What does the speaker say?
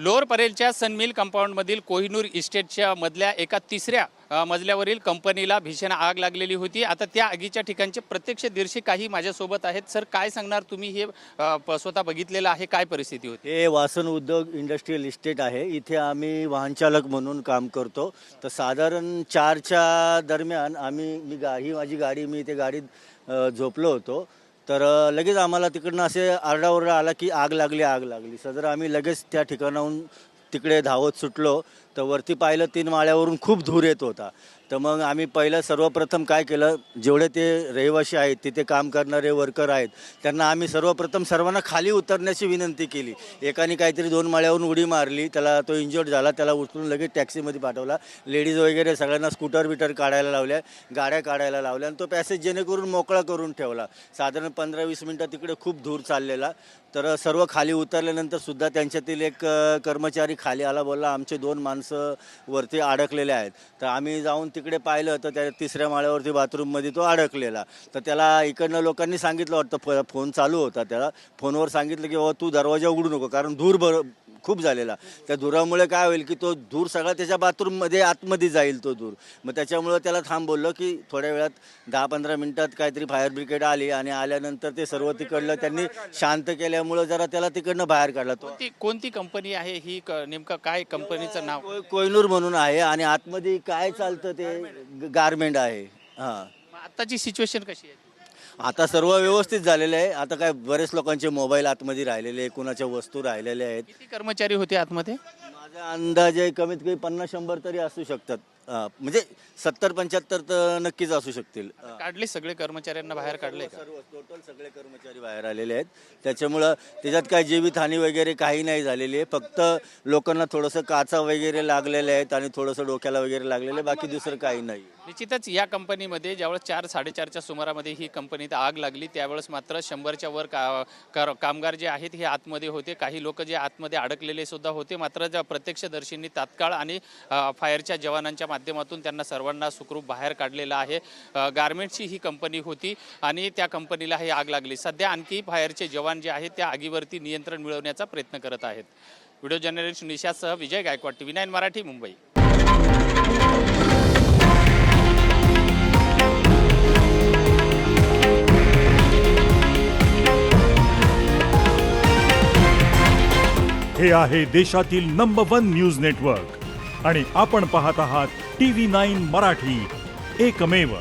Lower परेलच्या सनमिल कंपाऊंडमधील Kohinoor इस्टेटच्या मधल्या एका तिसऱ्या मजल्यावरील कंपनीला भीषण आग लागलेली होती। आता त्या आगीच्या ठिकाणचे प्रत्यक्षदर्शी काही माझ्यासोबत आहेत। सर, काय सांगणार तुम्ही? हे स्वतः बघितलेलं आहे, काय परिस्थिती होती? हे वासन उद्योग इंडस्ट्रियल इस्टेट आहे। इथे आम्ही वाहन चालक म्हणून काम करतो। तर साधारण 4च्या दरम्यान ही माझी गाडी, मी इथे गाडीत झोपलो होतो। तर लगेच आम्हाला तिकडनं असे आरडाओरडा आला की आग लागली। सदर आम्ही लगेच त्या ठिकाणाहून तिकडे धावत सुटलो। तर वरती पाहिलं 3 माळ्यावरून खूप धूर येत होता। तर मग आम्ही पहिलं सर्वप्रथम काय केलं, जेवढे ते रहिवासी आहेत, तिथे काम करणारे वर्कर आहेत, त्यांना आम्ही सर्वप्रथम सर्वांना खाली उतरण्याची विनंती केली। एकाने काहीतरी 2 माळ्यावरून उडी मारली, त्याला तो इंजर्ड झाला, त्याला उचलून लगेच टॅक्सीमध्ये पाठवला। लेडीज वगैरे सगळ्यांना स्कूटर काढायला लावल्या, गाड्या काढायला लावल्या आणि तो पॅसेज जेणेकरून मोकळा करून ठेवला। साधारण 15-20 मिनटं तिकडे खूप धूर चाललेला। तर सर्व खाली उतरल्यानंतर सुद्धा त्यांच्यातील एक कर्मचारी खाली आला, बोलला आमचे 2 माणसं वरती अडकलेले आहेत। तर आम्ही जाऊन तिकडे पाहिलं तर त्या 3ऱ्या माळ्यावरती बाथरूममध्ये तो अडकलेला। तर त्याला इकडनं लोकांनी सांगितलं वाटतं, फोन चालू होता, त्याला फोनवर सांगितलं की बाबा तू दरवाजा उघडू नको, कारण धूर खूप झालेला। त्या धुरामुळे काय होईल की तो धूर सगळा त्याच्या बाथरूममध्ये आतमध्ये जाईल तो धूर। मग त्याच्यामुळे त्याला थांब बोललो की थोड्या वेळात 10-15 मिनिटात काहीतरी फायर ब्रिगेड आली आणि आल्यानंतर ते सर्व तिकडलं त्यांनी शांत केल्यामुळे जरा त्याला तिकडनं बाहेर काढला। तो कोणती कंपनी आहे ही? नेमकं काय कंपनीचं नाव? कोहिनूर म्हणून आहे आणि आतमध्ये काय चालतं ते गारमेंट आहे। हां, आताची सिच्युएशन कशी आहे? आता सर्व व्यवस्थित झालेलं आहे। आता काय बरेच लोकांचे मोबाईल आतमध्ये राहिलेले, कुणाच्या वस्तू राहिलेल्या आहेत। किती कर्मचारी होते आतमध्ये? माझा अंदाजे कमीत कमी 50-100 तरी असू शकतात। म्हणजे 70-75 तर नक्कीच असू शकतील। काढले सगळे कर्मचाऱ्यांना बाहेर काढले का? सर्व टोटल सगळे कर्मचारी बाहेर आलेले आहेत। त्याच्यामुळं त्याच्यात काय जीवितहानी वगैरे काही नाही झालेली आहे। फक्त लोकांना थोडंसं काचा वगैरे लागलेले आहेत आणि थोडंसं डोक्याला वगैरे लागलेलं आहे, बाकी दुसरं काही नाही। निश्चितच या कंपनीमध्ये ज्यावेळेस 4-4:30च्या सुमारामध्ये ही कंपनीत आग लागली, त्यावेळेस मात्र 100च्या वर कामगार जे आहेत हे आतमध्ये होते। काही लोक जे आतमध्ये अडकलेले सुद्धा होते। मात्र ज्या प्रत्यक्षदर्शींनी तात्काळ आणि फायरच्या जवानांच्या माध्यमातून त्यांना सर्वांना सुखरूप बाहेर काढलेलं आहे। गारमेंट्सची ही कंपनी होती आणि त्या कंपनीला ही आग लागली। सध्या आणखी फायरचे जवान जे आहेत त्या आगीवरती नियंत्रण मिळवण्याचा प्रयत्न करत आहेत। व्हिडिओ जर्नलिस्ट निशासह विजय गायकवाड, TV9 मराठी, मुंबई। हे आहे देशातील नंबर 1 न्यूज नेटवर्क आणि आपण पाहत आहात TV9 मराठी, एकमेव।